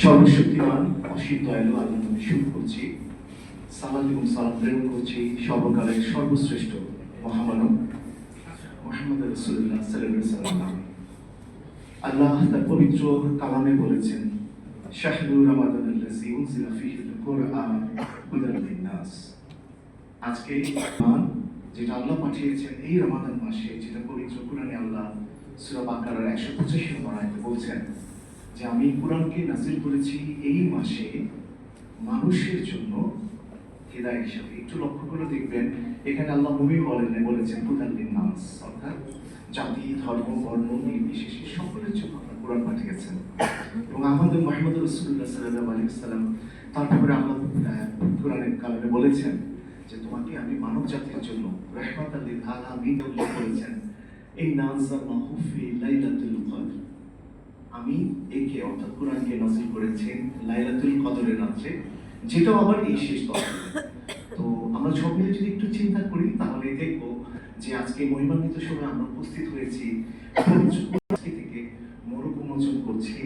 সর্বশক্তিমান অসীম দয়ালু আল্লাহ নামে শুরু করছি। সালাত এবং সালাম প্রেরণ করছি সর্বকালের সর্বশ্রেষ্ঠ মহামানব মুহাম্মদ রাসূলুল্লাহ সাল্লাল্লাহু আলাইহি ওয়াসাল্লাম। আল্লাহ তার পবিত্র কালামে বলেছেন, শাহরুর রমাদানাল্লাযী উনজিলা ফীহিল কুরআন হুদাল লিন-নাস। আজকে যেটা আল্লাহ পাঠিয়েছেন এই রমাদান মাসে, যেটা পবিত্র কুরআনে আল্লাহ সূরা বাকারার 185 নম্বর আয়াতে বলছেন যে আমি কুরআনকে নাযিল করেছি এই মাসে মানুষের জন্য হিদায়াত হিসেবে। একটু লক্ষ্য করে দেখবেন, এখানে আল্লাহ বলেছেন হুদাল লিন-নাস, অর্থাৎ জাতি, ধর্ম, বর্ণ নির্বিশেষে সকলের জন্য আল্লাহ কুরআন পাঠিয়েছেন। এবং আমাদের মুহাম্মদ রাসূলুল্লাহ সাল্লাল্লাহু আলাইহি ওয়াসাল্লাম তারপরে আল্লাহ কুরআনের কালামে বলেছেন যে তোমাকে আমি মানব জাতির জন্য রাহমাতাল লিল আলামিন উল্লেখ করেছেন। ইন্না আনজালনাহু ফি লাইলাতুল কদর, আমি একে অর্থাৎ কুরআনকে নাযিল করেছি লাইলাতুল কদরের রাতে, যেটা আবার এই শেষ দশকে। তো আমরা সব মিলে যদি একটু চিন্তা করি তাহলে দেখব যে আজকে মহিমান্বিত সময় আমরা উপস্থিত হয়েছি থেকে মরুক উন্মোচন করছি